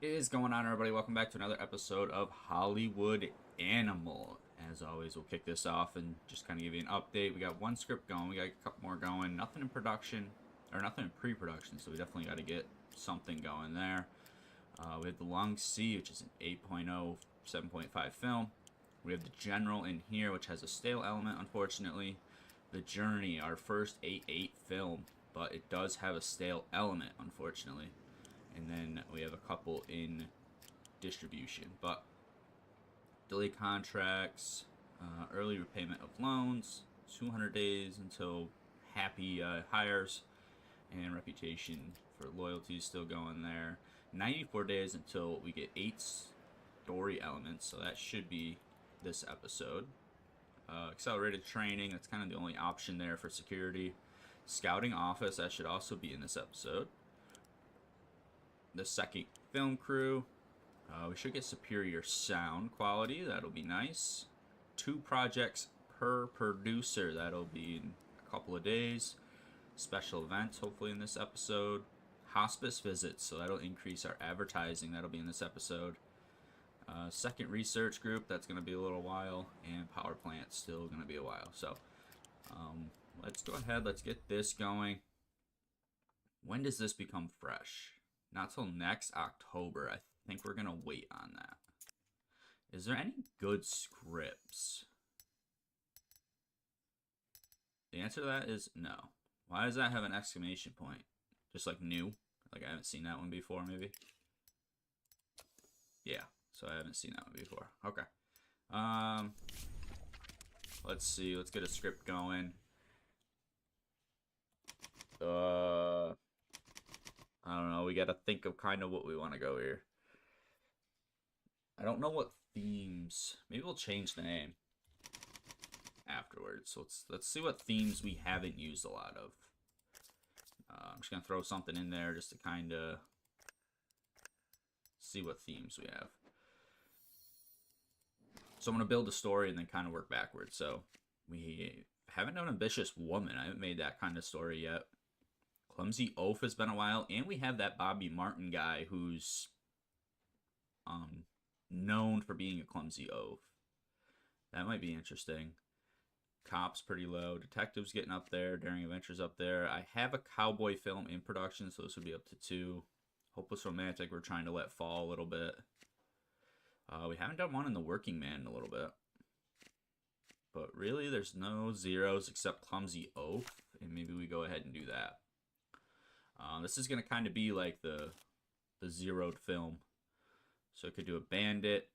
Is going on, everybody? Welcome back to another episode of Hollywood Animal. As always, we'll kick this off and just kind of give you an update. We got one script going, we got a couple more going, nothing in production, or nothing in pre-production, so we definitely got to get something going there. We have the Long Sea, which is an 8.0, 7.5 film. We have the General in here, which has a stale element, unfortunately. The Journey, our first 8.8 film, but it does have a stale element, unfortunately. And then we have a couple in distribution. But delay contracts, early repayment of loans, 200 days until happy hires, and reputation for loyalty is still going there. 94 days until we get 8 story elements, so that should be this episode. Accelerated training, that's kind of the only option there for security. Scouting office, that should also be in this episode. The second film crew, we should get superior sound quality. That'll be nice. 2 projects per producer. That'll be in a couple of days. Special events, hopefully in this episode. Hospice visits, so that'll increase our advertising. That'll be in this episode. Second research group, that's going to be a little while. And power plant, still going to be a while. So let's go ahead. Let's get this going. When does this become fresh? Not till next October. I think we're going to wait on that. Is there any good scripts? The answer to that is no. Why does that have an exclamation point? Just like new? Like I haven't seen that one before, maybe? Yeah, so I haven't seen that one before. Okay. Let's see. Let's get a script going. I don't know, we gotta think of kind of what we want to go here. I don't know what themes. Maybe we'll change the name afterwards. So let's see what themes we haven't used a lot of. I'm just gonna throw something in there just to kind of see what themes we have. So I'm gonna build a story and then kind of work backwards. So we haven't done Ambitious Woman. I haven't made that kind of story yet. Clumsy Oaf has been a while, and we have that Bobby Martin guy who's known for being a clumsy oaf. That might be interesting. Cops pretty low. Detectives getting up there. Daring Adventures up there. I have a cowboy film in production, so this would be up to 2. Hopeless Romantic, we're trying to let fall a little bit. We haven't done one in The Working Man in a little bit. But really, there's no zeros except Clumsy Oaf, and maybe we go ahead and do that. This is going to kind of be like the zeroed film. So I could do a bandit.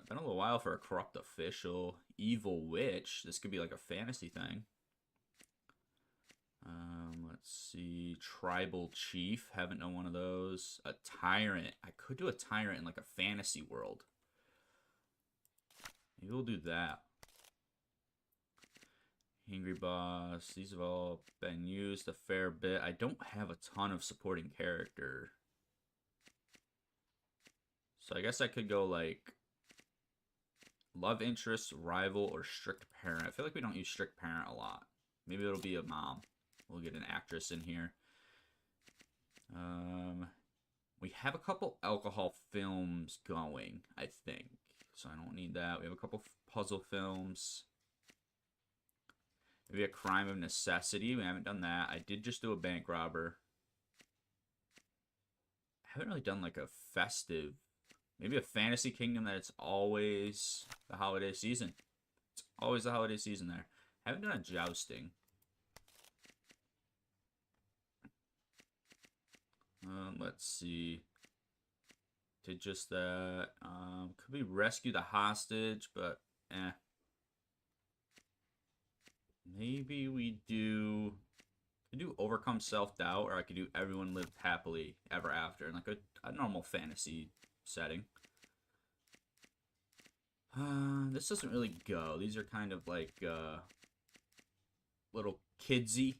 Been a little while for a corrupt official. Evil witch. This could be like a fantasy thing. Let's see. Tribal chief. Haven't done one of those. A tyrant. I could do a tyrant in like a fantasy world. Maybe we'll do that. Angry Boss. These have all been used a fair bit. I don't have a ton of supporting character. So I guess I could go like love interest, rival, or strict parent. I feel like we don't use strict parent a lot. Maybe it'll be a mom. We'll get an actress in here. We have a couple alcohol films going, I think. So I don't need that. We have a couple puzzle films. Maybe a crime of necessity. We haven't done that. I did just do a bank robber. I haven't really done like a festive. Maybe a fantasy kingdom that it's always the holiday season. It's always the holiday season there. I haven't done a jousting. Let's see. Did just that. Could we rescue the hostage, but maybe we do. I could do overcome self-doubt, or I could do everyone lived happily ever after in like a normal fantasy setting. This doesn't really go. These are kind of like little kidsy.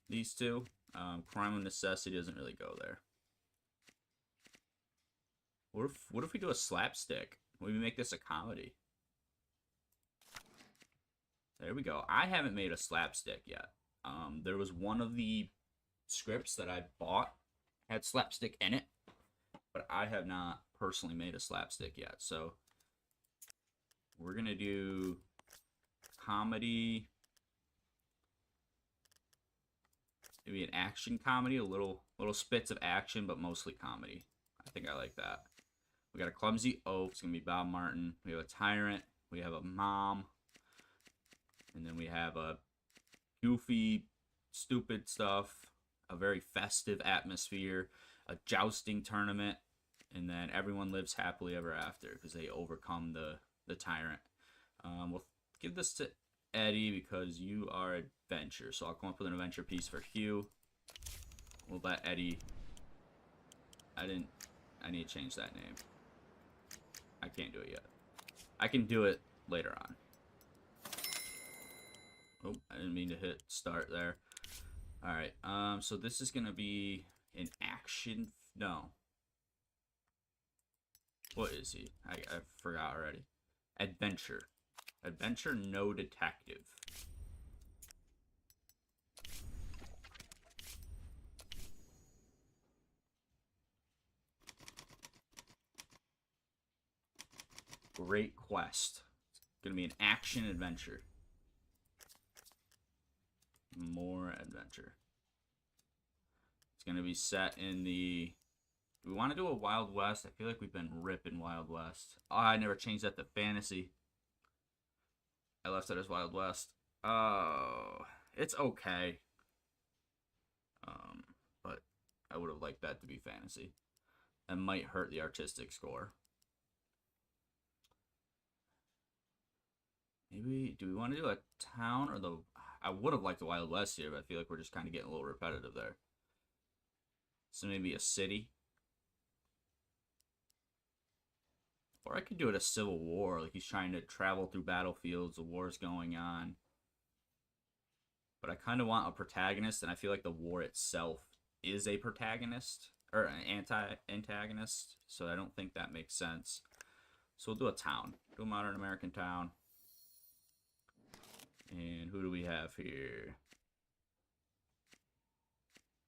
These two. Crime of necessity doesn't really go there. What if we do a slapstick? Maybe make this a comedy. There we go. I haven't made a slapstick yet. There was one of the scripts that I bought had slapstick in it. but I have not personally made a slapstick yet. So we're gonna do comedy, maybe an action comedy, a little spits of action, but mostly comedy. I think I like that. We got a clumsy oaf. It's gonna be Bob Martin. We have a tyrant. We have a mom, and then we have a goofy, stupid stuff. A very festive atmosphere. A jousting tournament, and then everyone lives happily ever after because they overcome the tyrant. We'll give this to Eddie because you are adventure. So I'll come up with an adventure piece for Hugh. We'll let Eddie. I need to change that name. I can't do it yet. I can do it later on. Oh, I didn't mean to hit start there. All right. So this is gonna be an action. No. What is he? I forgot already. Adventure. Adventure, no detective. Great quest. It's gonna be an action adventure. More adventure. It's gonna be set in the... Do we want to do a Wild West? I feel like we've been ripping Wild West. Oh, I never changed that to fantasy. I left it as Wild West. Oh, it's okay. But I would have liked that to be fantasy. That might hurt the artistic score. Maybe, do we want to do a town or the... I would have liked the Wild West here, but I feel like we're just kind of getting a little repetitive there. So maybe a city. Or I could do it a civil war, like he's trying to travel through battlefields, the war's going on. But I kind of want a protagonist, and I feel like the war itself is a protagonist, or an antagonist, so I don't think that makes sense. So we'll do a town. Do a modern American town. And who do we have here?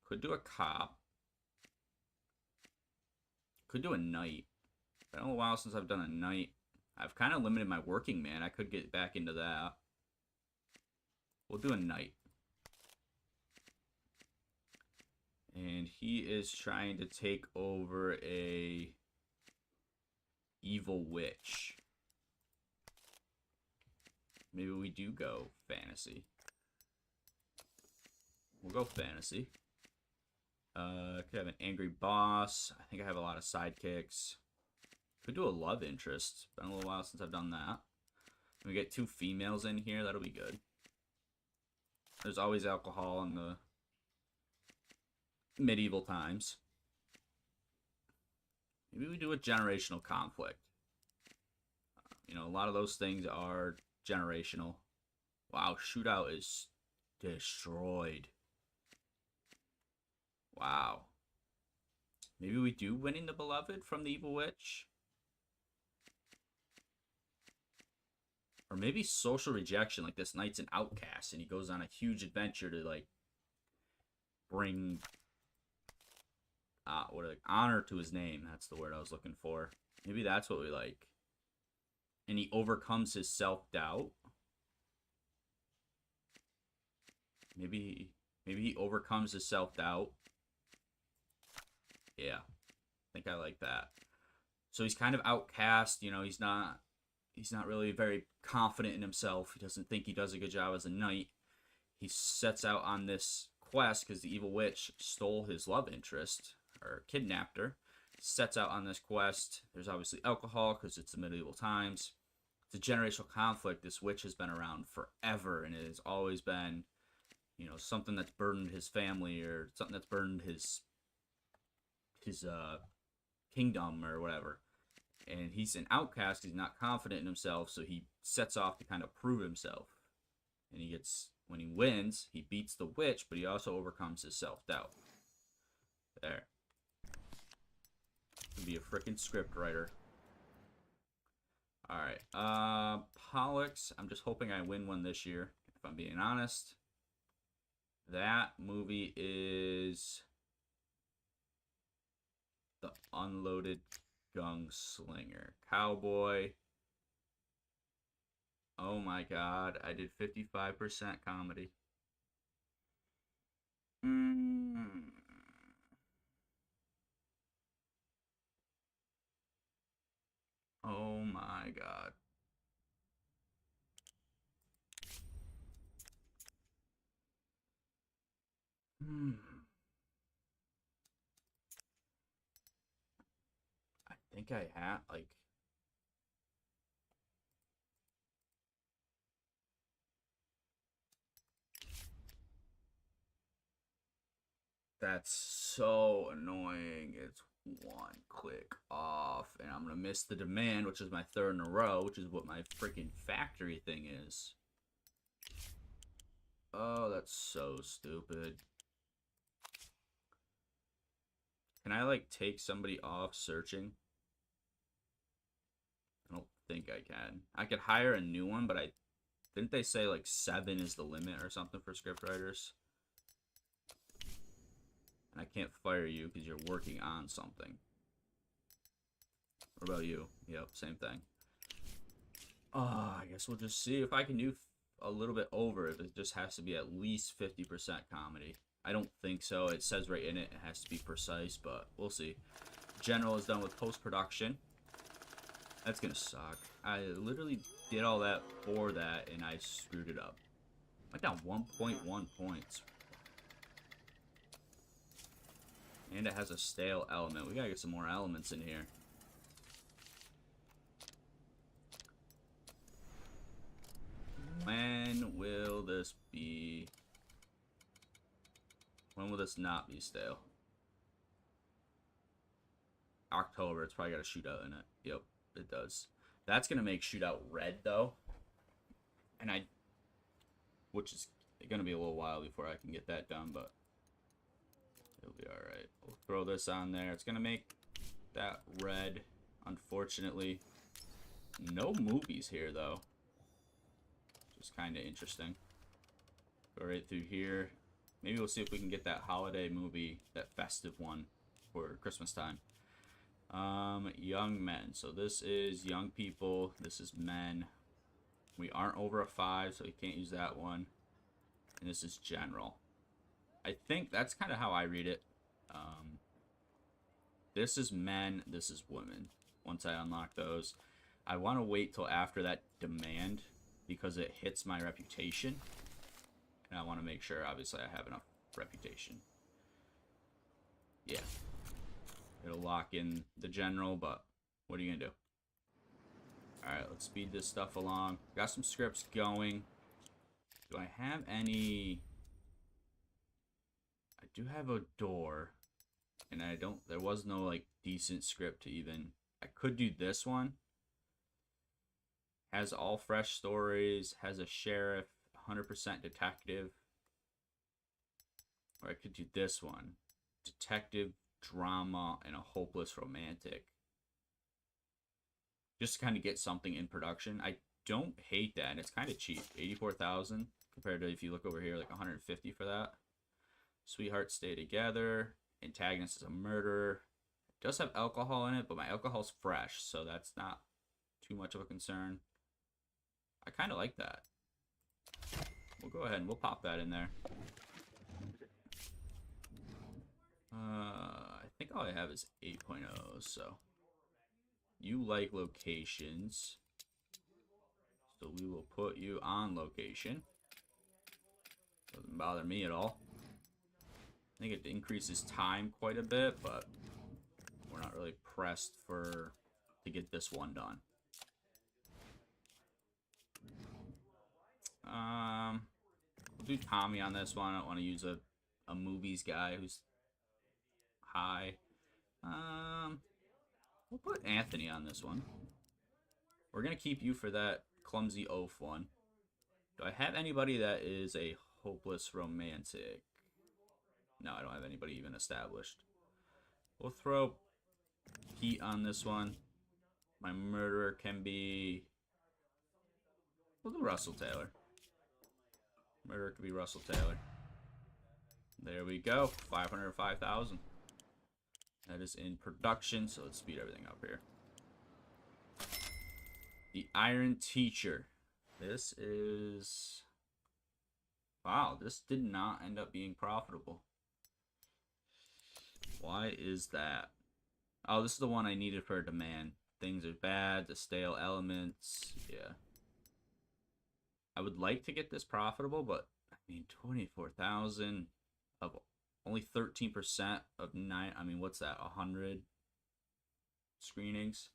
Could do a cop. Could do a knight. It's been a while since I've done a knight. I've kind of limited my working man. I could get back into that. We'll do a knight. And he is trying to take over a evil witch. Maybe we do go fantasy. We'll go fantasy. Could have an angry boss. I think I have a lot of sidekicks. Could do a love interest. Been a little while since I've done that. We get 2 females in here. That'll be good. There's always alcohol in the medieval times. Maybe we do a generational conflict. You know, a lot of those things are generational. Wow, shootout is destroyed. Wow. Maybe we do Winning the Beloved from the Evil Witch. Or maybe social rejection, like this knight's an outcast and he goes on a huge adventure to like bring honor to his name. That's the word I was looking for. Maybe that's what we like. And he overcomes his self-doubt. Maybe he overcomes his self-doubt. Yeah. I think I like that. So he's kind of outcast, you know, he's not really very confident in himself. He doesn't think he does a good job as a knight. He sets out on this quest because the evil witch stole his love interest, or kidnapped her. Sets out on this quest. There's obviously alcohol because it's the medieval times. It's a generational conflict. This witch has been around forever, and it has always been, you know, something that's burdened his family or something that's burdened his kingdom or whatever. And he's an outcast because he's not confident in himself, so he sets off to kind of prove himself. And he gets, when he wins, he beats the witch, but he also overcomes his self-doubt. There. Could be a freaking script writer. Alright, Pollux, I'm just hoping I win one this year, if I'm being honest. That movie is The Unloaded Gunslinger. Cowboy. Oh my god, I did 55% comedy. Oh my god. I think I had, like... That's so annoying. It's one click off, and I'm gonna miss the demand, which is my third in a row, which is what my freaking factory thing is. Oh, that's so stupid. Can I, like, take somebody off searching? I don't think I can. I could hire a new one, but didn't they say, like, 7 is the limit or something for scriptwriters? And I can't fire you because you're working on something. What about you? Yep, same thing. I guess we'll just see if I can do a little bit over if it just has to be at least 50% comedy. I don't think so. It says right in it has to be precise, but we'll see. General is done with post-production. That's gonna suck. I literally did all that for that, and I screwed it up. I got 1.1 points. And it has a stale element. We gotta get some more elements in here. When will this be... When will this not be stale? October. It's probably got a shootout in it. Yep, it does. That's going to make shootout red, though. And which is going to be a little while before I can get that done, but it'll be alright. We'll throw this on there. It's going to make that red, unfortunately. No movies here, though. Which is kind of interesting. Go right through here. Maybe we'll see if we can get that holiday movie, that festive one for Christmas time. Young men. So this is young people. This is men. We aren't over a 5, so we can't use that one. And this is general. I think that's kind of how I read it. This is men. This is women. Once I unlock those. I want to wait till after that demand because it hits my reputation. And I want to make sure, obviously, I have enough reputation. Yeah. It'll lock in the general, but what are you going to do? Alright, let's speed this stuff along. Got some scripts going. Do I have any... I do have a door. And I don't... There was no, like, decent script to even... I could do this one. Has all fresh stories. Has a sheriff. 100% detective. Or I could do this one. Detective, drama, and a hopeless romantic. Just to kind of get something in production. I don't hate that. It's kind of cheap. 84,000 compared to if you look over here, like 150 for that. Sweethearts stay together. Antagonist is a murderer. It does have alcohol in it, but my alcohol's fresh, so that's not too much of a concern. I kind of like that. We'll go ahead and we'll pop that in there. I think all I have is 8.0, so you like locations, so we will put you on location. Doesn't bother me at all. I think it increases time quite a bit, but we're not really pressed to get this one done. We'll do Tommy on this one. I don't want to use a movies guy who's high. We'll put Anthony on this one. We're gonna keep you for that clumsy oaf one. Do I have anybody that is a hopeless romantic? No, I don't have anybody even established. We'll throw Pete on this one. My murderer can be... We'll do Russell Taylor. Murderer could be Russell Taylor. There we go. 505,000. That is in production, so let's speed everything up here. The Iron Teacher. This is... Wow, this did not end up being profitable. Why is that? Oh, this is the one I needed for demand. Things are bad, the stale elements. Yeah. I would like to get this profitable, but I mean, 24,000 of only 13% of 9. I mean, what's that? 100 screenings.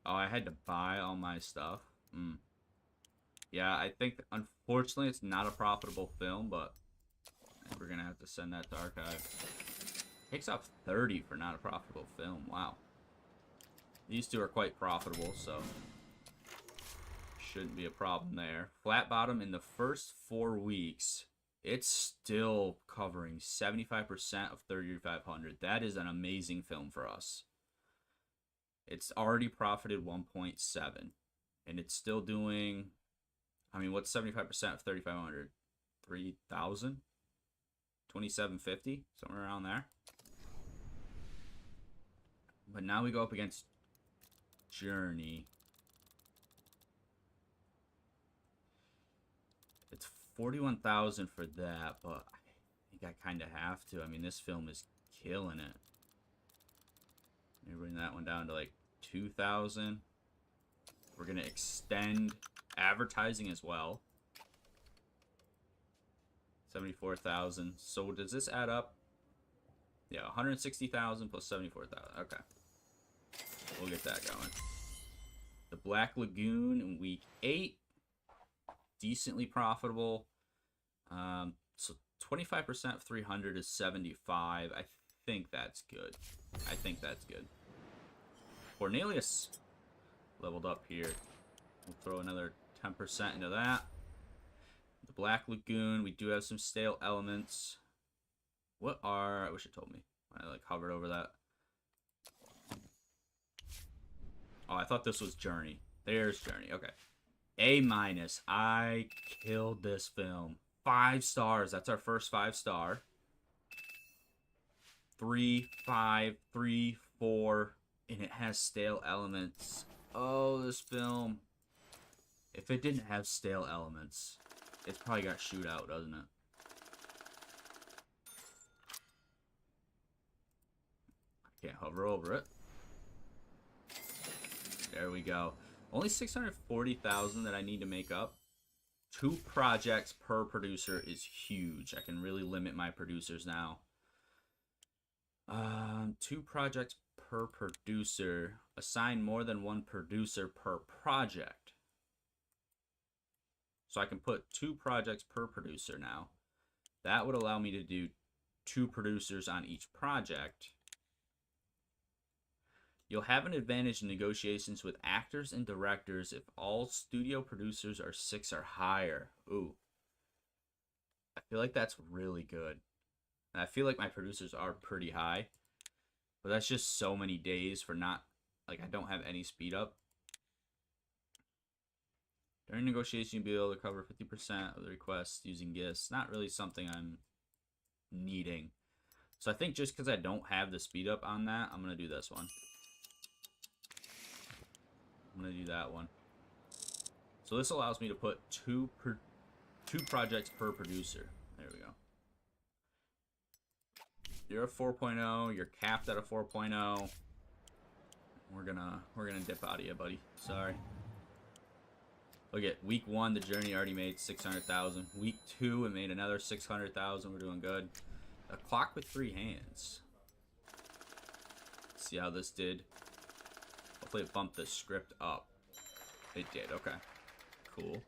Oh, I had to buy all my stuff. Yeah, I think, unfortunately, it's not a profitable film, but we're going to have to send that to archive. Takes off 30 for not a profitable film. Wow. These two are quite profitable, so shouldn't be a problem there. Flat Bottom, in the first 4 weeks, it's still covering 75% of 3,500. That is an amazing film for us. It's already profited 1.7, and it's still doing... I mean, what's 75% of 3,500? 3,000? 2,750? Somewhere around there. But now we go up against Journey. It's 41,000 for that, but I think I kind of have to. I mean, this film is killing it. Let me bring that one down to like 2,000. We're going to extend advertising as well. 74,000. So does this add up? Yeah, 160,000 plus 74,000. Okay. We'll get that going. The Black Lagoon in week 8. Decently profitable. So 25% of 300 is 75. I think that's good. I think that's good. Cornelius leveled up here. We'll throw another 10% into that. The Black Lagoon, we do have some stale elements. What are... I wish it told me. I like hovered over that. Oh, I thought this was Journey. There's Journey. Okay. A-. I killed this film. 5 stars. That's our first 5-star. 3, 5, 3, 4. And it has stale elements. Oh, this film. If it didn't have stale elements, it's probably got shoot out, doesn't it? I can't hover over it. There we go. Only 640,000 that I need to make up. 2 projects per producer is huge. I can really limit my producers now. 2 projects per producer. Assign more than 1 producer per project. So I can put 2 projects per producer now. That would allow me to do 2 producers on each project. You'll have an advantage in negotiations with actors and directors if all studio producers are 6 or higher. Ooh. I feel like that's really good. And I feel like my producers are pretty high. But that's just so many days for not... Like, I don't have any speed up. During negotiation, you'll be able to cover 50% of the requests using gifts. Not really something I'm needing. So I think just because I don't have the speed up on that, I'm going to do this one. I'm going to do that one. So this allows me to put 2 projects per producer. There we go. You're a 4.0. You're capped at a 4.0. We're gonna dip out of you, buddy. Sorry. Look at week 1, the Journey already made 600,000. Week 2, it made another 600,000. We're doing good. A Clock with 3 Hands. Let's see how this did. Hopefully it bumped the script up. It did. Okay. Cool.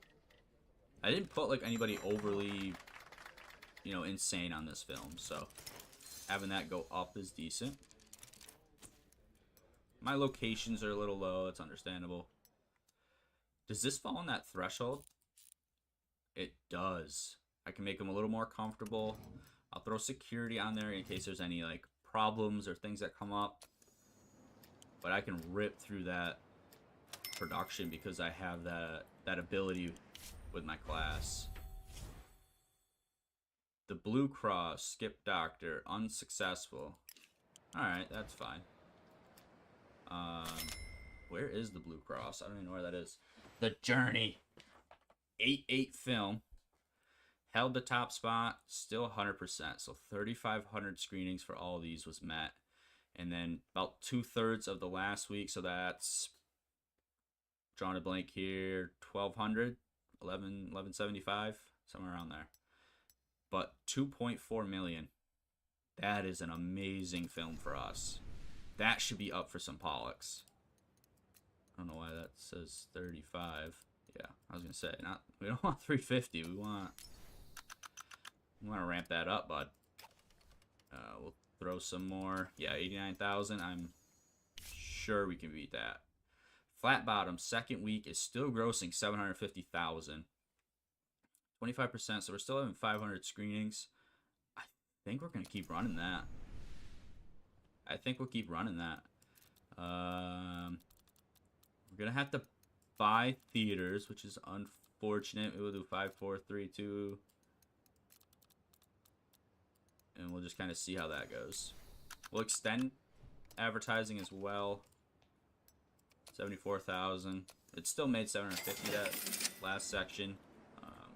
I didn't put like anybody overly, you know, insane on this film, so having that go up is decent. My locations are a little low. It's understandable. Does this fall on that threshold? It does. I can make them a little more comfortable. I'll throw security on there in case there's any like problems or things that come up. But I can rip through that production because I have that ability with my class. The Blue Cross, Skip Doctor, unsuccessful. Alright, that's fine. Where is the Blue Cross? I don't even know where that is. The Journey. 8-8 film. Held the top spot, still 100%. So 3,500 screenings for all of these was met. And then about 2/3 of the last week, so that's, drawing a blank here, 1,200, 1175, somewhere around there. But 2.4 million. That is an amazing film for us. That should be up for some Pollux. I don't know why that says 35. Yeah, I was gonna say, we don't want 350. We want to ramp that up, bud. We'll throw some more. Yeah, 89,000. I'm sure we can beat that. Flat Bottom, second week, is still grossing 750,000. 25%, so we're still having 500 screenings. I think we're going to keep running that. I think we'll keep running that. We're going to have to buy theaters, which is unfortunate. We'll do 5, 4, 3, 2. And we'll just kind of see how that goes. We'll extend advertising as well. 74,000. It still made 750 that last section.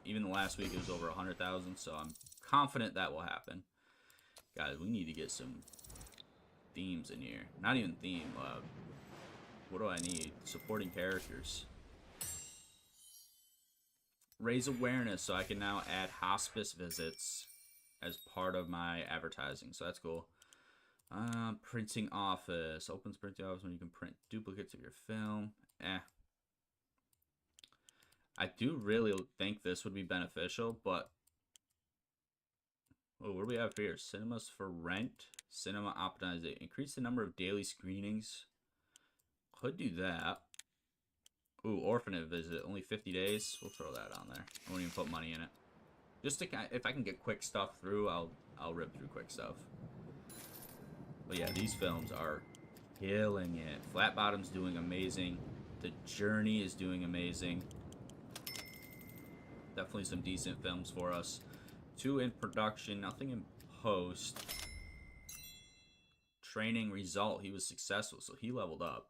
Even the last week it was over 100,000, so I'm confident that will happen. Guys, we need to get some themes in here. Not even theme. What do I need? Supporting characters. Raise awareness, so I can now add hospice visits as part of my advertising, so that's cool. Printing office. Opens printing office when you can print duplicates of your film. I do really think this would be beneficial, but... Oh, what do we have here? Cinemas for rent. Cinema optimization. Increase the number of daily screenings. Could do that. Ooh, orphanage visit. Only 50 days. We'll throw that on there. I won't even put money in it. Just to, if I can get quick stuff through, I'll rip through quick stuff. But yeah, these films are killing it. Flat Bottom's doing amazing. The Journey is doing amazing. Definitely some decent films for us. 2 in production, nothing in post. Training result, he was successful, so he leveled up.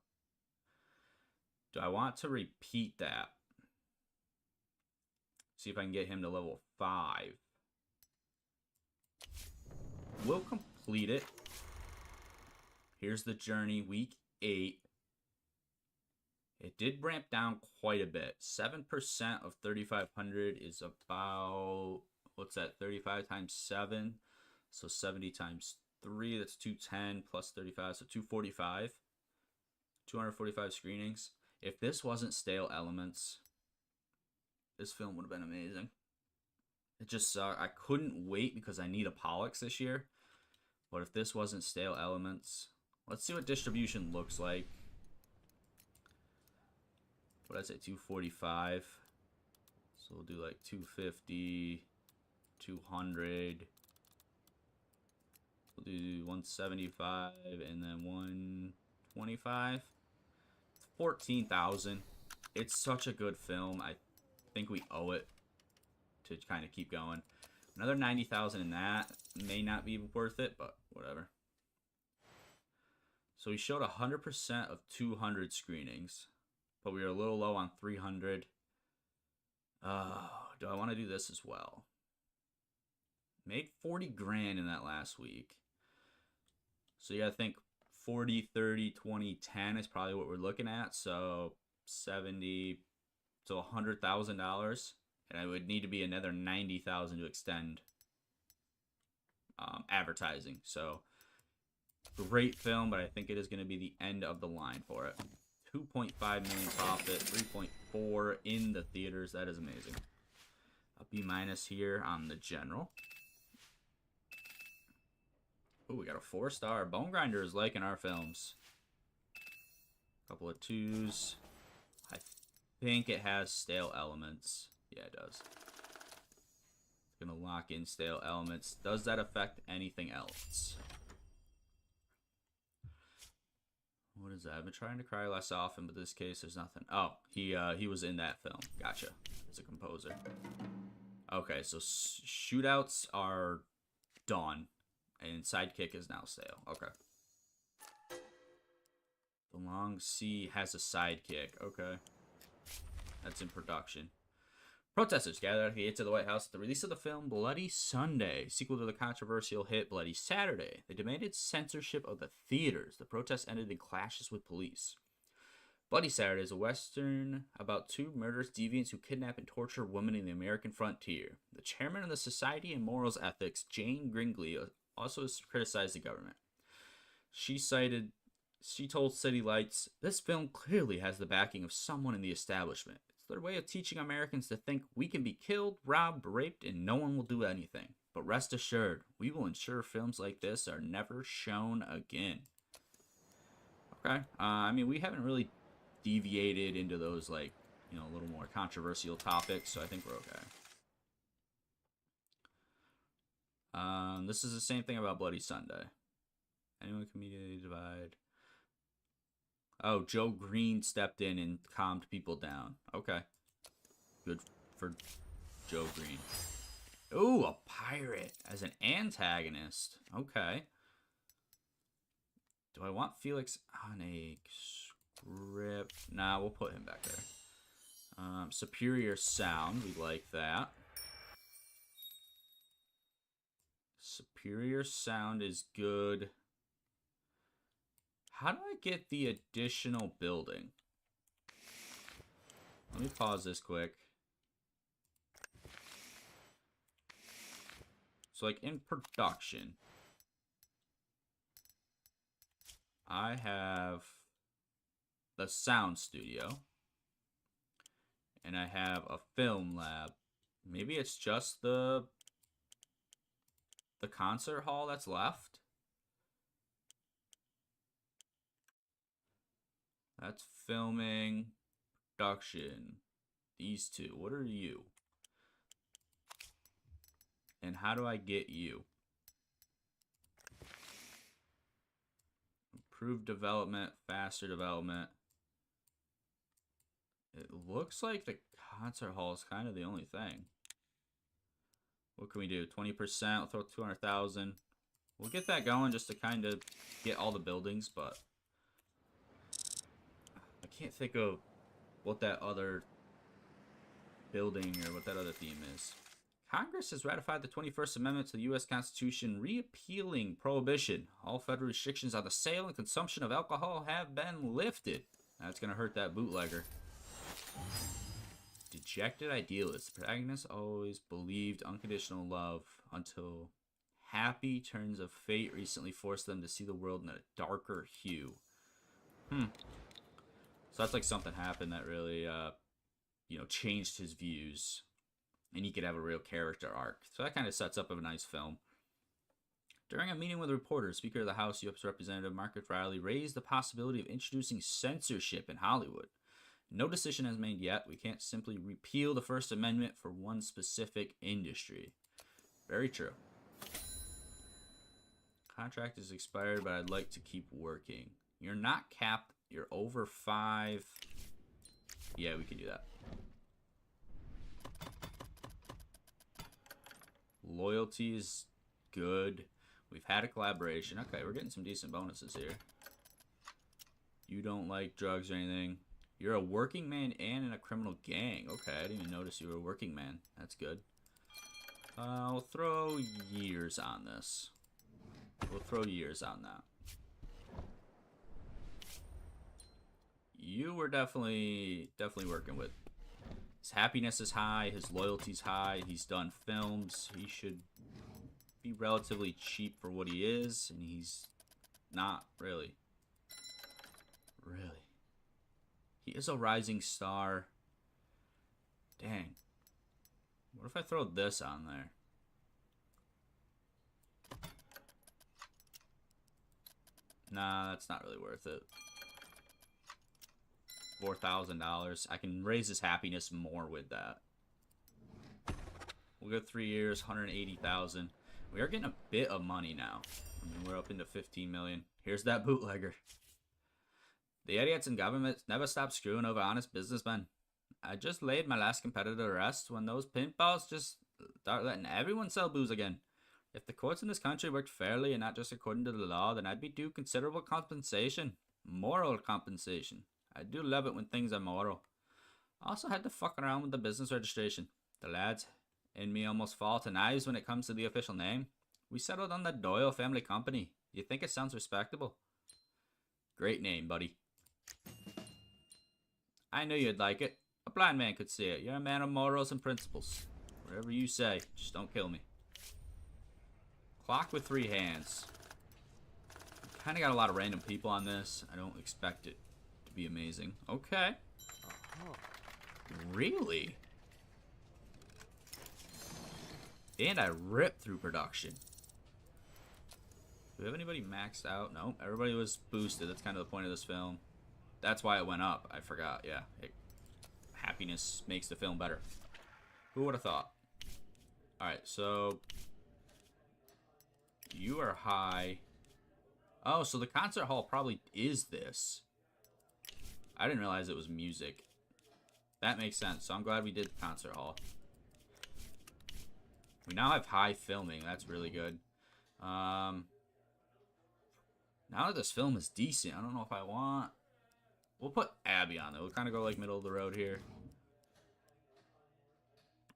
Do I want to repeat that? See if I can get him to level 5. We'll complete it. Here's the Journey, week 8. It did ramp down quite a bit. 7% of 3,500 is about, what's that, 35 times 7? So 70 times 3, that's 210 plus 35, so 245. 245 screenings. If this wasn't Stale Elements, this film would have been amazing. It just sucked. I couldn't wait because I need a Pollux this year. But if this wasn't Stale Elements, let's see what distribution looks like. What did I say? 245. So we'll do like 250, 200. We'll do 175 and then 125. 14,000. It's such a good film. I think we owe it to kind of keep going. Another 90,000 in that may not be worth it, but whatever. So we showed 100% of 200 screenings, but we were a little low on 300. Do I want to do this as well? Made 40 grand in that last week. So you got to think 40, 30, 20, 10 is probably what we're looking at. So 70, so $100,000. And I would need to be another 90,000 to extend advertising. So great film, but I think it is going to be the end of the line for it. 2.5 million profit, 3.4 in the theaters. That is amazing. A B- here on the general. Oh, we got a 4-star. Bone Grinder is liking our films. Couple of 2s. I think it has Stale Elements. Yeah, it does. It's going to lock in Stale Elements. Does that affect anything else? What is that? I've been trying to cry less often, but in this case, there's nothing. Oh, he was in that film. Gotcha. As a composer. Okay, so shootouts are done, and sidekick is now sale. Okay. The Long Sea has a sidekick. Okay. That's in production. Protesters gathered at the gates of the White House at the release of the film Bloody Sunday, sequel to the controversial hit Bloody Saturday. They demanded censorship of the theaters. The protests ended in clashes with police. Bloody Saturday is a western about two murderous deviants who kidnap and torture women in the American frontier. The chairman of the Society of Morals Ethics, Jane Gringley, also criticized the government. She told City Lights, "This film clearly has the backing of someone in the establishment. It's their way of teaching Americans to think we can be killed, robbed, raped, and no one will do anything. But rest assured, we will ensure films like this are never shown again." Okay. I mean, we haven't really deviated into those, like, you know, a little more controversial topics, so I think we're okay. This is the same thing about Bloody Sunday. Anyone can immediately divide. Oh, Joe Green stepped in and calmed people down. Okay. Good for Joe Green. Ooh, a pirate as an antagonist. Okay. Do I want Felix on a script? Nah, we'll put him back there. Superior sound. We like that. Superior sound is good. How do I get the additional building? Let me pause this quick. So, like, in production, I have the sound studio, and I have a film lab. Maybe it's just the concert hall that's left. That's filming, production. These two. What are you? And how do I get you? Improved development, faster development. It looks like the concert hall is kind of the only thing. What can we do? 20%. We'll throw 200,000. We'll get that going just to kind of get all the buildings, but I can't think of what that other building or what that other theme is. Congress has ratified the 21st Amendment to the U.S. Constitution, repealing prohibition. All federal restrictions on the sale and consumption of alcohol have been lifted. That's going to hurt that bootlegger. Dejected idealist. The protagonist always believed unconditional love until happy turns of fate recently forced them to see the world in a darker hue. So that's like something happened that really, you know, changed his views. And he could have a real character arc. So that kind of sets up a nice film. During a meeting with reporters, Speaker of the House, U.S. Representative Marcus Riley raised the possibility of introducing censorship in Hollywood. No decision has made yet. We can't simply repeal the First Amendment for one specific industry. Very true. Contract is expired, but I'd like to keep working. You're not capped. You're over 5. Yeah, we can do that. Loyalty is good. We've had a collaboration. Okay, we're getting some decent bonuses here. You don't like drugs or anything. You're a working man and in a criminal gang. Okay, I didn't even notice you were a working man. That's good. We'll throw years on this. We'll throw years on that. You were definitely working with. His happiness is high. His loyalty's high. He's done films. He should be relatively cheap for what he is, and he's not really. Really. He is a rising star. Dang. What if I throw this on there? Nah, that's not really worth it. $4,000. I can raise his happiness more with that. We'll go 3 years, 180,000. We are getting a bit of money now. I mean, we're up into 15 million. Here's that bootlegger. The idiots in government never stop screwing over honest businessmen. I just laid my last competitor to rest when those pinballs just Start letting everyone sell booze again. If the courts in this country worked fairly and not just according to the law, then I'd be due considerable compensation. Moral compensation. I do love it when things are moral. I also had to fuck around with the business registration. The lads and me almost fall to knives when it comes to the official name. We settled on the Doyle Family Company. You think it sounds respectable? Great name, buddy. I knew you'd like it. A blind man could see it. You're a man of morals and principles. Whatever you say, just don't kill me. Clock with 3 hands. Kind of got a lot of random people on this. I don't expect it to be amazing. Okay. Really? And I ripped through production. Do we have anybody maxed out? No, everybody was boosted. That's kind of the point of this film. That's why it went up. I forgot. Yeah. Happiness makes the film better. Who would have thought? Alright, so you are high. Oh, so the concert hall probably is this. I didn't realize it was music. That makes sense. So I'm glad we did the concert hall. We now have high filming. That's really good. Now that this film is decent, I don't know if I want... We'll put Abby on there. We'll kind of go like middle of the road here.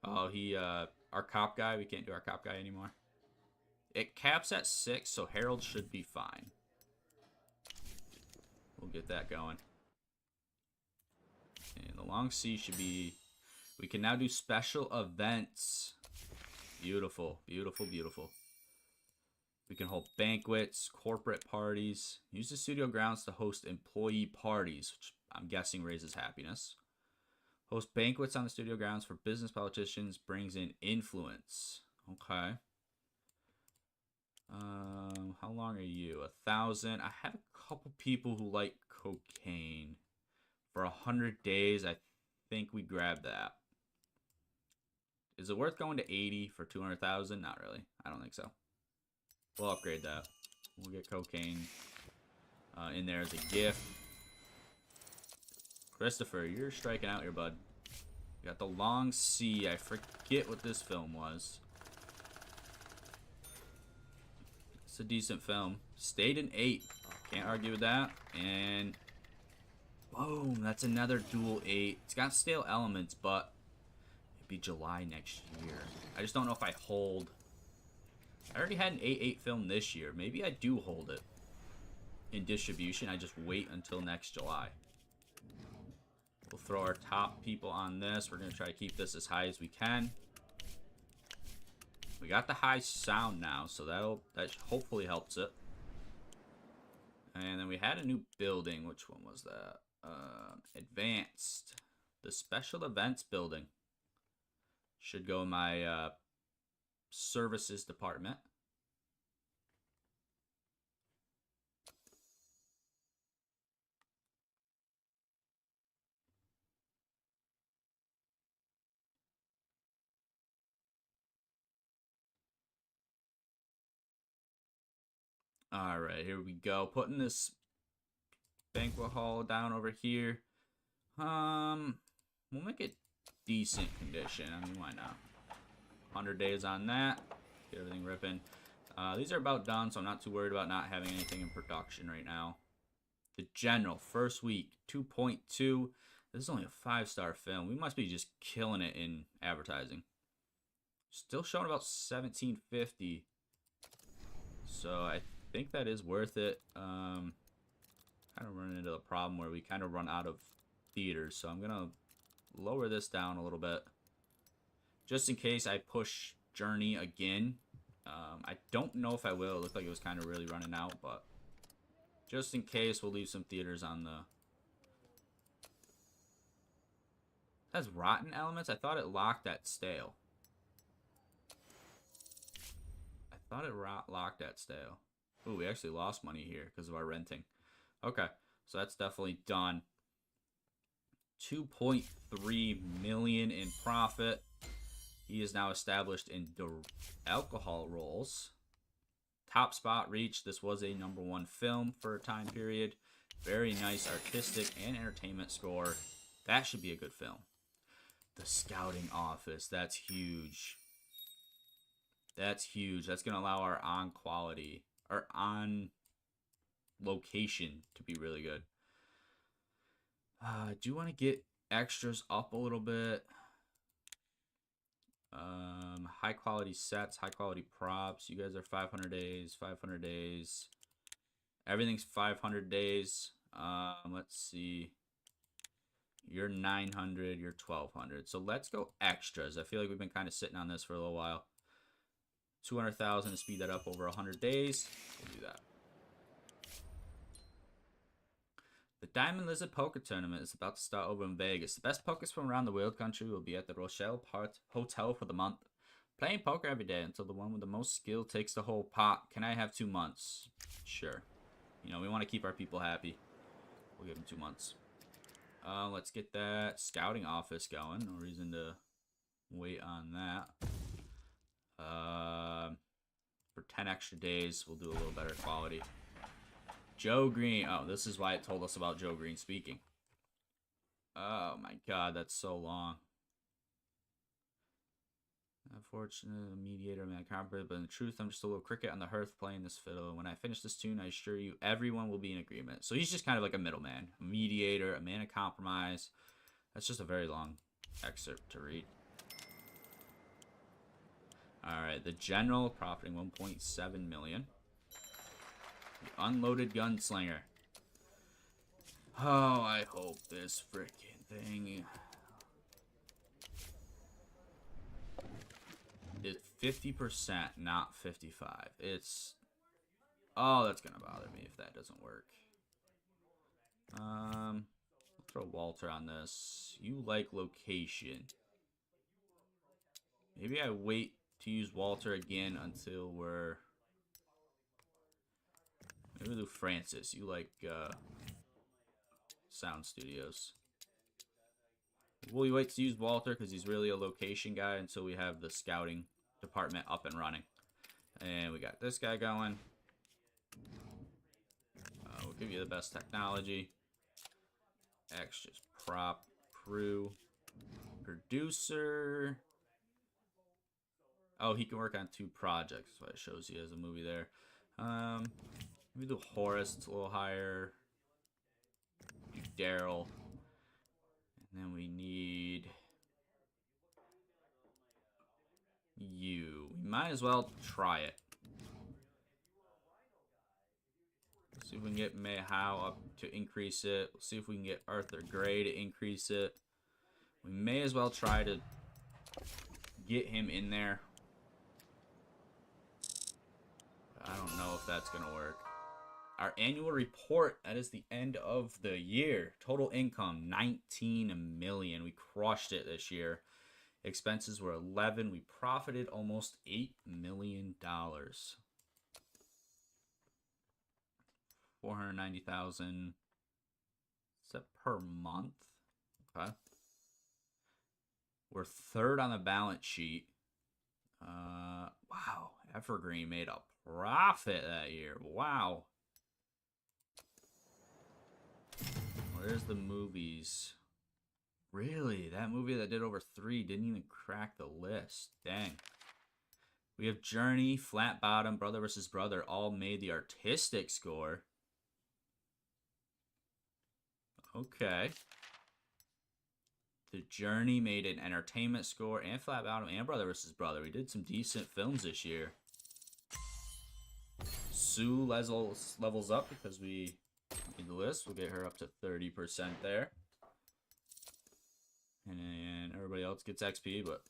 Oh, our cop guy. We can't do our cop guy anymore. It caps at 6, so Harold should be fine. We'll get that going. And the long C should be... We can now do special events. Beautiful, beautiful, beautiful. We can hold banquets, corporate parties. Use the studio grounds to host employee parties, which I'm guessing raises happiness. Host banquets on the studio grounds for business politicians, brings in influence. Okay. How long are you? 1,000. I have a couple people who like cocaine. For 100 days, I think we grab that. Is it worth going to 80 for 200,000? Not really. I don't think so. We'll upgrade that. We'll get cocaine in there as a gift. Christopher, you're striking out here, bud. You got the long C. I forget what this film was. It's a decent film. Stayed in 8. Can't argue with that. And boom, that's another dual 8. It's got stale elements, but it'd be July next year. I just don't know if I hold. I already had an 8-8 film this year. Maybe I do hold it in distribution. I just wait until next July. We'll throw our top people on this. We're going to try to keep this as high as we can. We got the high sound now, so that hopefully helps it. And then we had a new building. Which one was that? Advanced. The special events building. Should go in my services department. All right, here we go. Putting this banquet hall down over here. We'll make it decent condition. I mean, why not? 100 days on that. Get everything ripping. These are about done, so I'm not too worried about not having anything in production right now. The General, first week, 2.2. This is only a 5-star film. We must be just killing it in advertising. Still showing about 1750. So I think that is worth it. Kind of running into the problem where we kind of run out of theaters. So I'm going to lower this down a little bit. Just in case I push Journey again. I don't know if I will. It looked like it was kind of really running out, but just in case, we'll leave some theaters on the... That's rotten elements? I thought it locked at stale. I thought it locked at stale. Ooh, we actually lost money here because of our renting. Okay, so that's definitely done. 2.3 million in profit. He is now established in the alcohol roles. Top spot reached. This was a #1 film for a time period. Very nice artistic and entertainment score. That should be a good film. The scouting office. That's huge. That's huge. That's going to allow our on quality, our on location to be really good. I do want to get extras up a little bit. High quality sets, high quality props. You guys are 500 days, 500 days. Everything's 500 days. Let's see. You're 900, you're 1200. So let's go extras. I feel like we've been kind of sitting on this for a little while. 200,000 to speed that up over 100 days. We'll do that. The Diamond Lizard Poker Tournament is about to start over in Vegas. The best pokers from around the world country will be at the Rochelle Hotel for the month. Playing poker every day until the one with the most skill takes the whole pot. Can I have 2 months? Sure. You know, we want to keep our people happy. We'll give them 2 months. Let's get that scouting office going. No reason to wait on that. For 10 extra days, we'll do a little better quality. Joe Green. Oh, this is why it told us about Joe Green speaking. Oh my god, that's so long. Unfortunate mediator, man, competent, but in the truth, I'm just a little cricket on the hearth playing this fiddle. When I finish this tune, I assure you, everyone will be in agreement. So he's just kind of like a middleman, a mediator, a man of compromise. That's just a very long excerpt to read. All right, the general profiting 1.7 million. The unloaded gunslinger. Oh, I hope this freaking thing is 50%, not 55. It's... Oh, that's gonna bother me if that doesn't work. I'll throw Walter on this. You like location. Maybe I wait to use Walter again until we're... Maybe we'll do Francis. You like sound studios. We'll wait to use Walter because he's really a location guy until we have the scouting department up and running. And we got this guy going. We'll give you the best technology. Extras, prop, crew, producer. Oh, he can work on 2 projects. That's why it shows he has a movie there. We do Horace, it's a little higher. Do Daryl. And then we need you. We might as well try it. See if we can get Mayhow up to increase it. We'll see if we can get Arthur Gray to increase it. We may as well try to get him in there. I don't know if that's going to work. Our annual report, that is the end of the year. Total income, 19 million. We crushed it this year. Expenses were 11. We profited almost $8 million. 490,000. Is that per month? Okay. We're 3rd on the balance sheet. Wow. Evergreen made a profit that year. Wow. Where's the movies? Really? That movie that did over 3 didn't even crack the list. Dang. We have Journey, Flat Bottom, Brother vs. Brother all made the artistic score. Okay. The Journey made an entertainment score, and Flat Bottom, and Brother vs. Brother. We did some decent films this year. Sue levels up because we made the list. We'll get her up to 30% there. And everybody else gets XP, but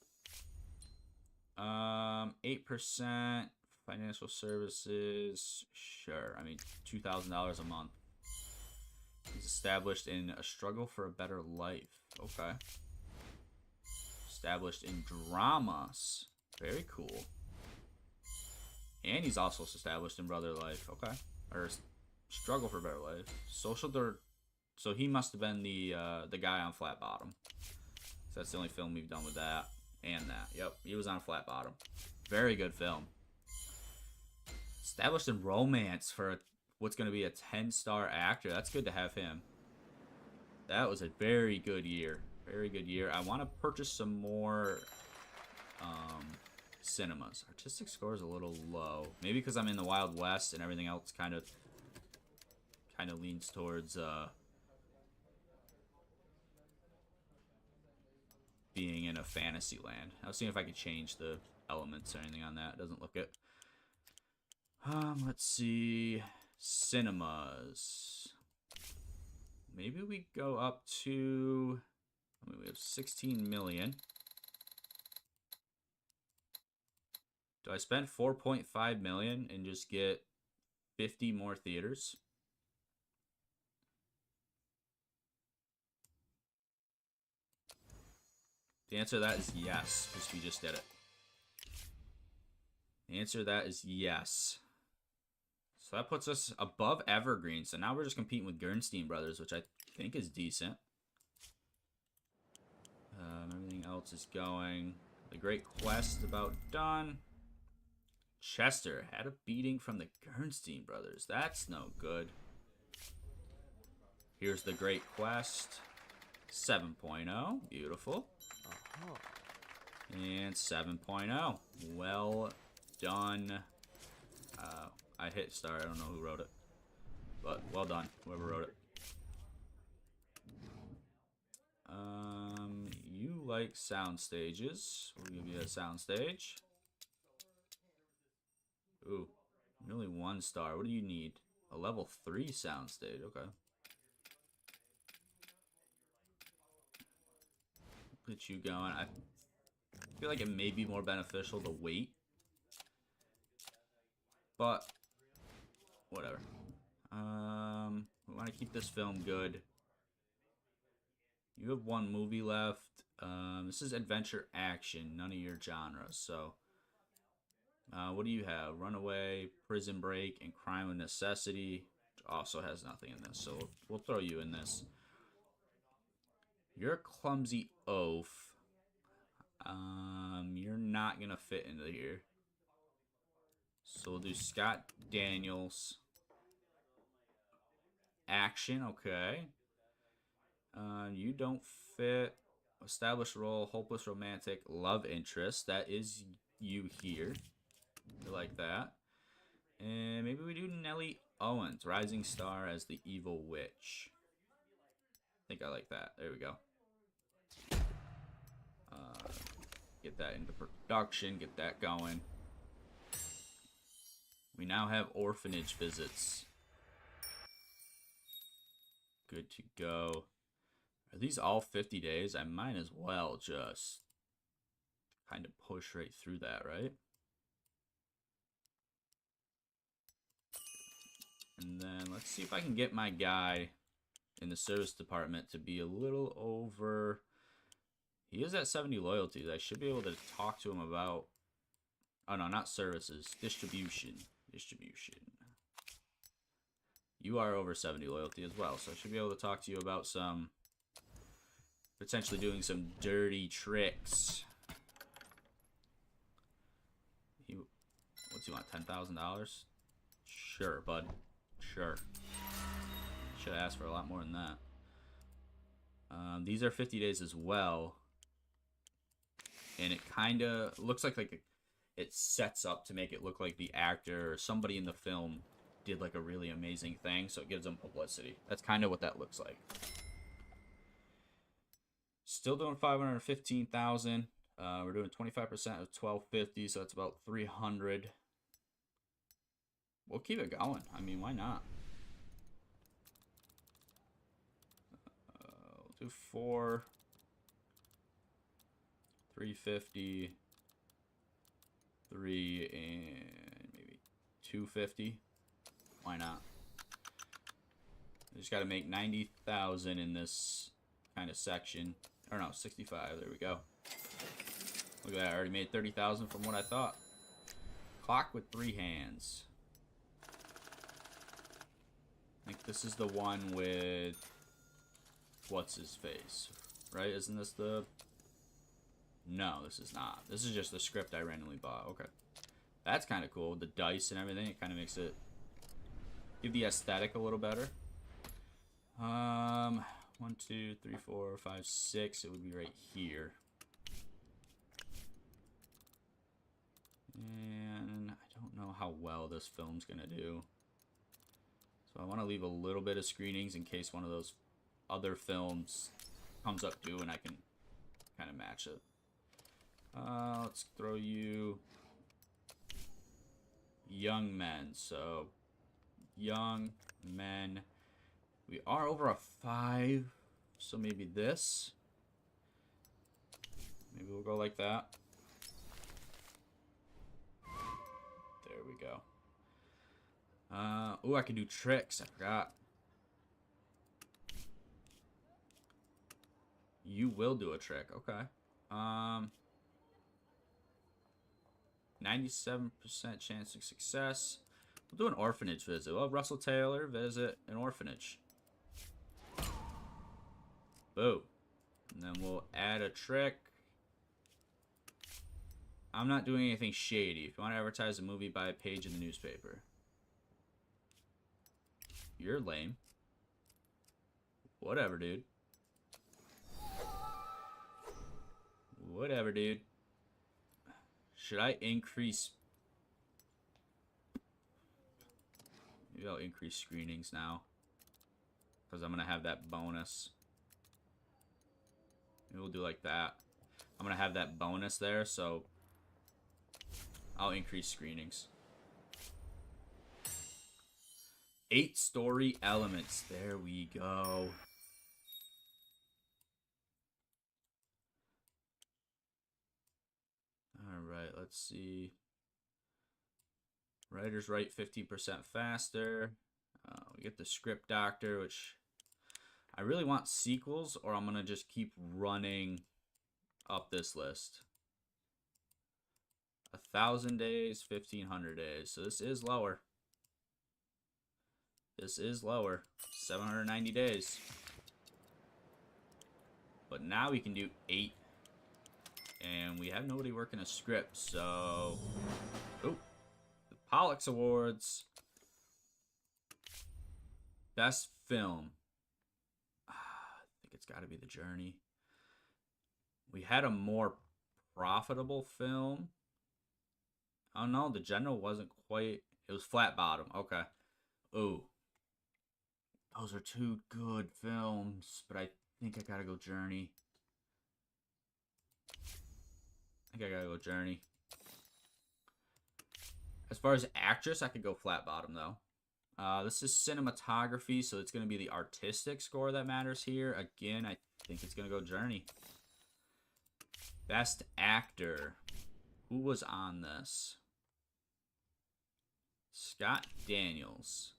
8% financial services. Sure. I mean, $2,000 a month. He's established in a struggle for a better life. Okay. Established in dramas. Very cool. And he's also established in brother life. Okay. Or struggle for a better life. Social dirt. So he must have been the guy on Flat Bottom. So that's the only film we've done with that. And that. Yep. He was on Flat Bottom. Very good film. Established in romance for what's going to be a 10-star actor. That's good to have him. That was a very good year. Very good year. I want to purchase some more Cinemas. Artistic score is a little low. Maybe because I'm in the Wild West and everything else kind of leans towards being in a fantasy land. I was seeing if I could change the elements or anything on that. It doesn't look it. Let's see. Cinemas. Maybe we go up to... I mean, we have 16 million. Do I spend 4.5 million and just get 50 more theaters? The answer to that is yes, because we just did it. The answer to that is yes. So that puts us above Evergreen. So now we're just competing with Gernstein Brothers, which I think is decent. Everything else is going. The Great Quest is about done. Chester had a beating from the Gernstein Brothers. That's no good. Here's the Great Quest. 7.0. Beautiful. And 7.0. Well done. I hit star. I don't know who wrote it. But well done, whoever wrote it. You like sound stages. We'll give you a sound stage. Ooh, nearly 1 star. What do you need? A level 3 sound stage. Okay. Get you going. I feel like it may be more beneficial to wait. But whatever. We want to keep this film good. You have 1 movie left. This is adventure action, none of your genres. So, what do you have? Runaway, Prison Break, and Crime of Necessity. Which also has nothing in this. So we'll throw you in this. You're a clumsy oaf. You're not gonna fit into here. So we'll do Scott Daniels. Action, okay. You don't fit. Established role, hopeless romantic, love interest. That is you here. You like that. And maybe we do Nellie Owens, rising star as the evil witch. I think I like that. There we go. Get that into production, get that going. We now have orphanage visits. Good to go. Are these all 50 days? I might as well just kind of push right through that, right? And then let's see if I can get my guy in the service department to be a little over... He is at 70 loyalties. I should be able to talk to him about... Oh, no, not services. Distribution. Distribution. You are over 70 loyalty as well, so I should be able to talk to you about some... Potentially doing some dirty tricks. What's he want, $10,000? Sure, bud. Sure. Should have asked for a lot more than that. These are 50 days as well. And it kind of looks like it sets up to make it look like the actor or somebody in the film did like a really amazing thing, so it gives them publicity. That's kind of what that looks like. Still doing 515,000. We're doing 25% of 1250, so that's about 300. We'll keep it going. I mean, why not? We'll do 4. 350, 3, and maybe 250. Why not? I just got to make 90,000 in this kind of section. Or no, 65. There we go. Look at that. I already made 30,000 from what I thought. Clock with 3 hands. I think this is the one with what's his face, right? Isn't this the... No, this is not. This is just the script I randomly bought. Okay. That's kind of cool. The dice and everything. It kind of makes it... Give the aesthetic a little better. 1, 2, 3, 4, 5, 6. It would be right here. And I don't know how well this film's gonna do. So I want to leave a little bit of screenings in case one of those other films comes up due and I can kind of match it. Let's throw you young men. So young men. We are over a 5, so maybe this. Maybe we'll go like that. There we go. Oh, I can do tricks. I forgot. You will do a trick. Okay. 97% chance of success. We'll do an orphanage visit. Well, Russell Taylor visit an orphanage. Boom. And then we'll add a trick. I'm not doing anything shady. If you want to advertise a movie, buy a page in the newspaper. You're lame. Whatever, dude. Whatever, dude. Should I increase? Maybe I'll increase screenings now. Because I'm going to have that bonus. Maybe we'll do like that. I'm going to have that bonus there, so I'll increase screenings. 8 story elements. There we go. Alright, let's see. Writers write 15% faster. We get the script doctor, which I really want sequels, or I'm going to just keep running up this list. 1,000 days, 1,500 days. So this is lower. This is lower. 790 days. But now we can do 8. And we have nobody working a script, so... Oh. The Pollux Awards. Best film. I think it's got to be The Journey. We had a more profitable film. Oh no, The General wasn't quite... It was Flat Bottom. Okay. Ooh. Those are 2 good films, but I think I gotta go Journey. I think I gotta go Journey. As far as actress, I could go Flat Bottom, though. This is cinematography, so it's going to be the artistic score that matters here. Again, I think it's going to go Journey. Best actor. Who was on this? Scott Daniels.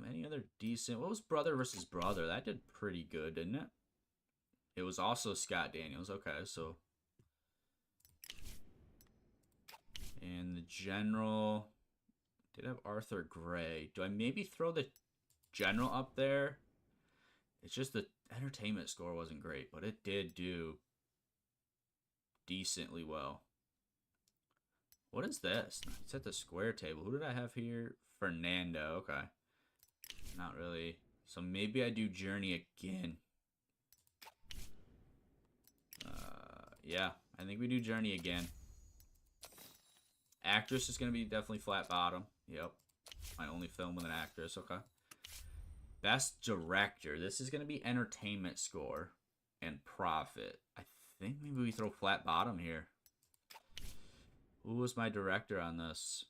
Any other decent... What was Brother versus Brother? That did pretty good, didn't it? It was also Scott Daniels. Okay, so... And The General... Did have Arthur Gray. Do I maybe throw The General up there? It's just the entertainment score wasn't great, but it did do decently well. What is this? It's at the square table. Who did I have here? Fernando. Okay. Not really. So maybe I do Journey again. Yeah, I think we do Journey again. Actress is going to be definitely Flat Bottom. Yep. My only film with an actress. Okay. Best director. This is going to be entertainment score and profit. I think maybe we throw Flat Bottom here. Who was my director on this?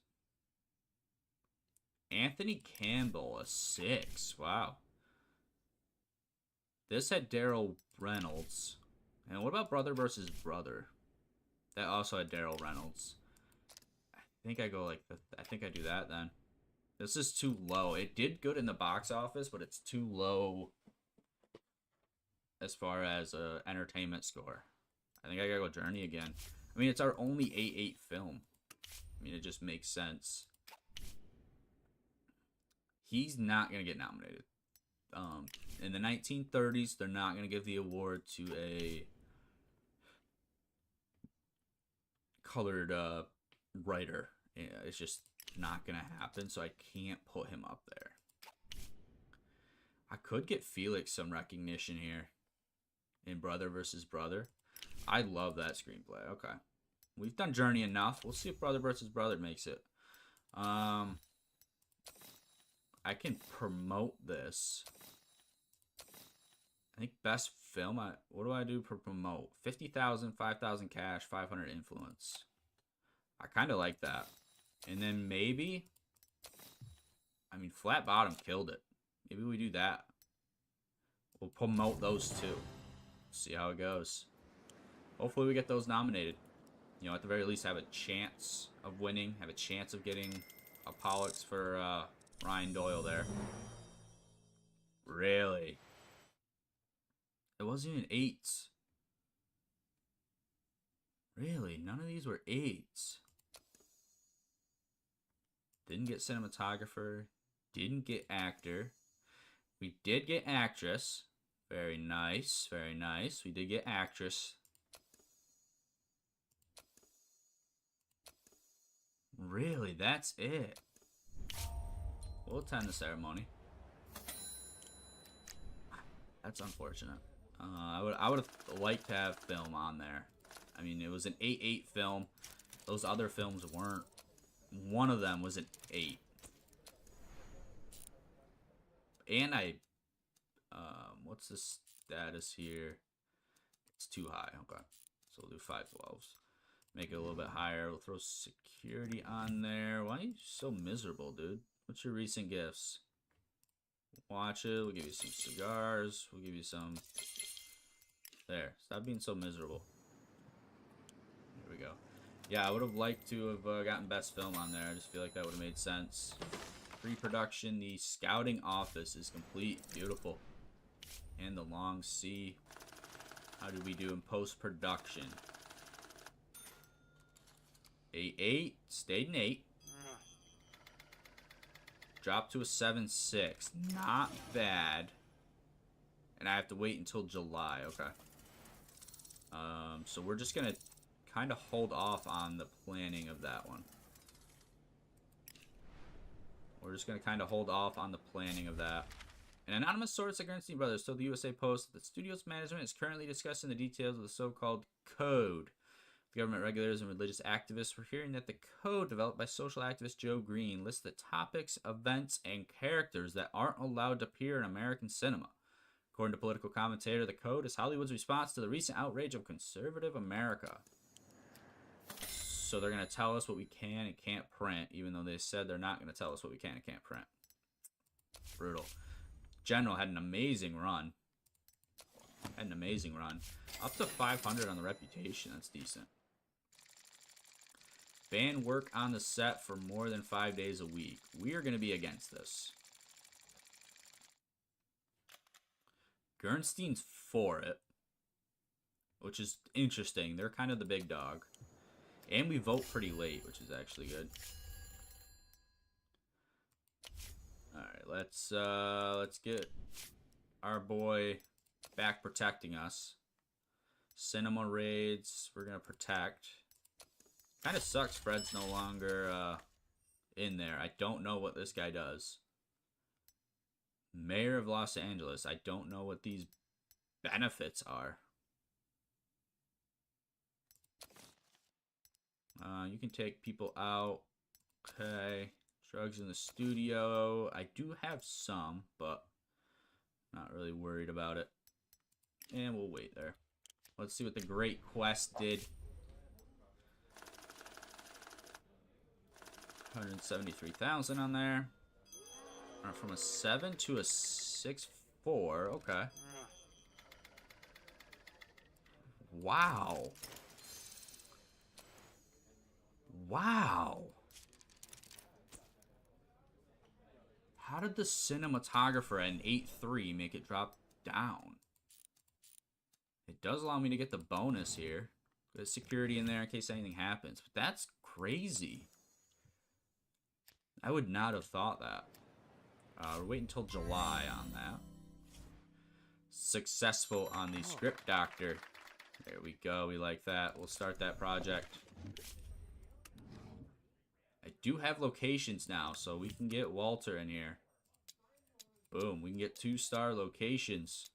Anthony Campbell, a 6. Wow. This had Daryl Reynolds. And what about Brother versus Brother? That also had Daryl Reynolds. I think I go like I think I do that then. This is too low. It did good in the box office, but it's too low as far as entertainment score. I think I gotta go Journey again. I mean, it's our only 8-8 film. I mean, it just makes sense. He's not gonna get nominated. In the 1930s, they're not gonna give the award to a colored writer. Yeah, it's just not gonna happen, so I can't put him up there. I could get Felix some recognition here in Brother versus Brother. I love that screenplay. Okay. We've done Journey enough. We'll see if Brother versus Brother makes it. I can promote this. I think best film. What do I do for promote? 50,000, 5,000 cash, 500 influence. I kind of like that. And then maybe, I mean, Flat Bottom killed it. Maybe we do that. We'll promote those two. See how it goes. Hopefully we get those nominated. You know, at the very least have a chance of winning. Have a chance of getting a Pollux for Ryan Doyle there. Really? It wasn't even 8s. Really? None of these were 8s. Didn't get cinematographer. Didn't get actor. We did get actress. Very nice. Very nice. We did get actress. Really? That's it? We'll attend the ceremony. That's unfortunate. I would have liked to have film on there. I mean, it was an 8-8 film. Those other films weren't. One of them was an 8. And what's the status here? It's too high. Okay. So we'll do 512s. Make it a little bit higher. We'll throw security on there. Why are you so miserable, dude? What's your recent gifts? Watch it. We'll give you some cigars. We'll give you some... There. Stop being so miserable. Here we go. Yeah, I would have liked to have gotten best film on there. I just feel like that would have made sense. Pre-production. The scouting office is complete. Beautiful. And the long C. How did we do in post-production? 8-8. Stayed an 8. Dropped to a 7-6. Not bad. And I have to wait until July. Okay. So we're just going to kind of hold off on the planning of that one. We're just going to kind of hold off on the planning of that. An anonymous source at Gernstein Brothers told the USA Post that the studio's management is currently discussing the details of the so-called code. Government regulators and religious activists were hearing that the code developed by social activist Joe Green lists the topics, events, and characters that aren't allowed to appear in American cinema. According to political commentator, the code is Hollywood's response to the recent outrage of conservative America. So they're going to tell us what we can and can't print, even though they said they're not going to tell us what we can and can't print. Brutal. General had an amazing run. Had an amazing run. Up to 500 on the reputation. That's decent. Ban work on the set for more than 5 days a week. We are going to be against this. Gernstein's for it, which is interesting. They're kind of the big dog. And we vote pretty late, which is actually good. Alright, let's get our boy back protecting us. Cinema raids, we're going to protect. Kind of sucks Fred's no longer in there. I don't know what this guy does. Mayor of Los Angeles. I don't know what these benefits are. You can take people out. Okay. Drugs in the studio. I do have some, but not really worried about it. And we'll wait there. Let's see what the Great Quest did. 173,000 on there. From a 7 to a 6-4. Okay. Wow. Wow. How did the cinematographer at an 8-3 make it drop down? It does allow me to get the bonus here. There's security in there in case anything happens. But that's crazy. I would not have thought that. We're waiting until July on that. Successful on the script doctor. There we go. We like that. We'll start that project. I do have locations now, so we can get Walter in here. Boom. We can get 2-star locations.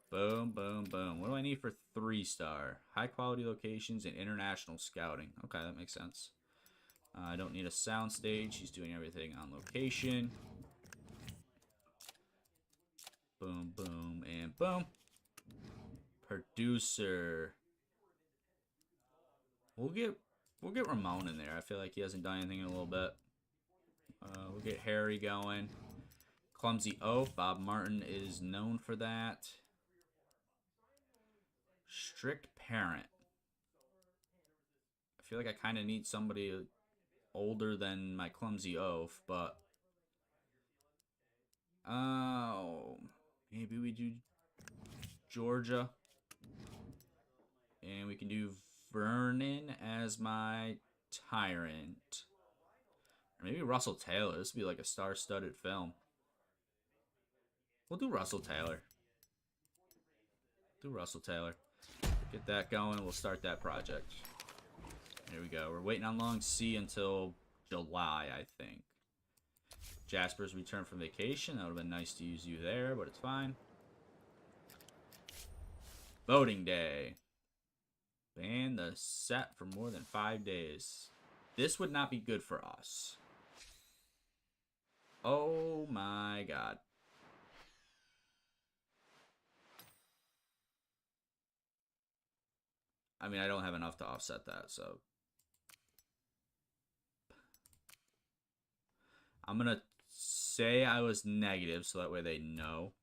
Boom, boom, boom. What do I need for 3-star? High quality locations and international scouting. Okay, that makes sense. I don't need a sound stage. He's doing everything on location. Boom, boom, and boom. Producer. We'll get Ramon in there. I feel like he hasn't done anything in a little bit. We'll get Harry going. Clumsy Oaf. Bob Martin is known for that. Strict Parent. I feel like I kind of need somebody older than my Clumsy Oaf, but oh, maybe we do Georgia, and we can do Vernon as my Tyrant, or maybe Russell Taylor. This would be like a star-studded film. We'll do Russell Taylor. Get that going. We'll start that project. Here we go. We're waiting on Long C until July, I think. Jasper's returned from vacation. That would have been nice to use you there, but it's fine. Voting day. Ban the set for more than 5 days. This would not be good for us. Oh my god. I mean, I don't have enough to offset that, so I'm gonna say I was negative so that way they know,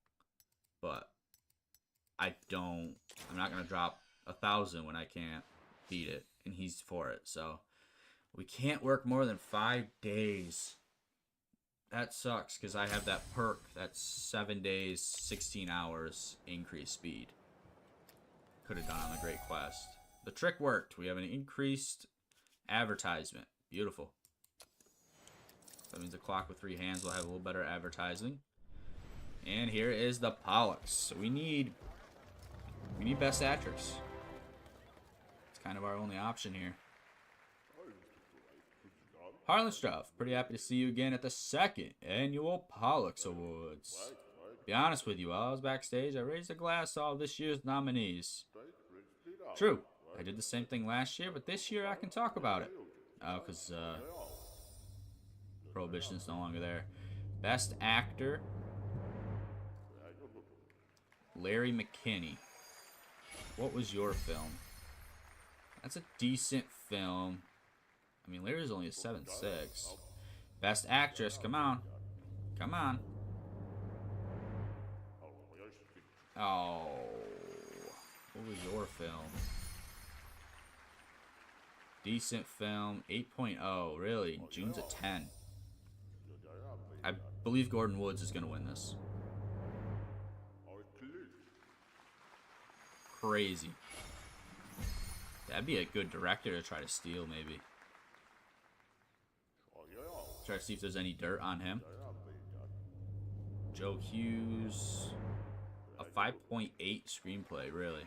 but I'm not gonna drop 1,000 when I can't beat it, and he's for it. So we can't work more than 5 days. That sucks because I have that perk that's 7 days, 16 hours increased speed. Could have done on the Great Quest. The trick worked. We have an increased advertisement. Beautiful. That means a clock with 3 hands will have a little better advertising. And here is the Pollux. So we need Best Actress. It's kind of our only option here. Harlanstruff, pretty happy to see you again at the 2nd Annual Pollux Awards. To be honest with you, while I was backstage, I raised a glass to all this year's nominees. True, I did the same thing last year, but this year I can talk about it. Because Prohibition's no longer there. Best Actor, Larry McKinney. What was your film? That's a decent film. I mean, Larry's only a 7.6. Best Actress, come on. Come on. Oh. What was your film? Decent film, 8.0. Really? June's a 10. I believe Gordon Woods is going to win this. Crazy. That'd be a good director to try to steal, maybe. Try to see if there's any dirt on him. Joe Hughes. A 5.8 screenplay, really.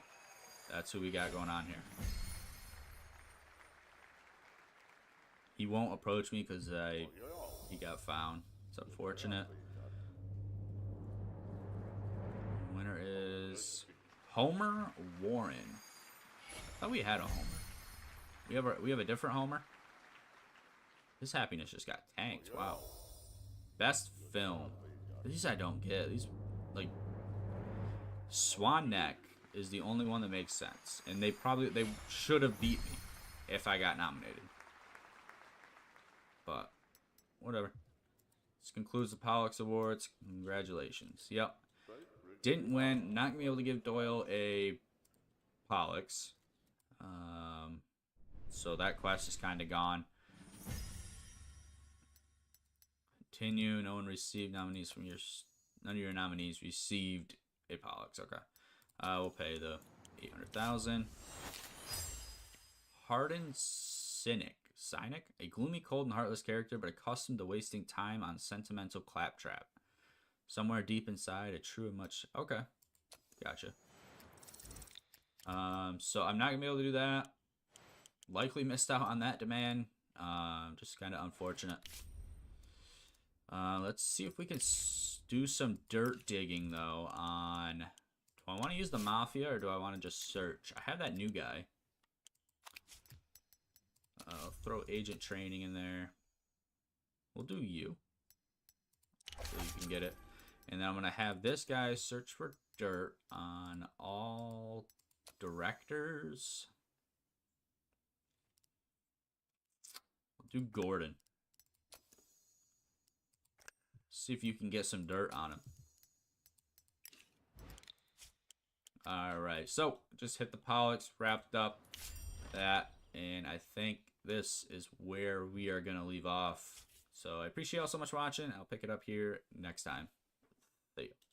That's who we got going on here. He won't approach me because he got found. It's unfortunate. Winner is Homer Warren. I thought we had a Homer. We have a different Homer. His happiness just got tanked. Wow. Best film. These I don't get. These, like, Swan Neck is the only one that makes sense, and they should have beat me if I got nominated. But whatever. This concludes the Pollux Awards. Congratulations. Yep. Didn't win. Not gonna be able to give Doyle a Pollux. So that quest is kind of gone. Continue. No one received nominees from none of your nominees received a Pollux. Okay. We'll pay the 800,000. Hardened Cynic. A gloomy, cold, and heartless character, but accustomed to wasting time on sentimental claptrap. Somewhere deep inside, a true and much... Okay. Gotcha. So I'm not going to be able to do that. Likely missed out on that demand. Just kind of unfortunate. Let's see if we can do some dirt digging, though, on I want to use the Mafia, or do I want to just search? I have that new guy. I'll throw agent training in there. We'll do you. So you can get it. And then I'm going to have this guy search for dirt on all directors. We'll do Gordon. See if you can get some dirt on him. Alright, so just hit the Pollux, wrapped up that, and I think this is where we are going to leave off. So I appreciate y'all so much for watching. I'll pick it up here next time. See ya.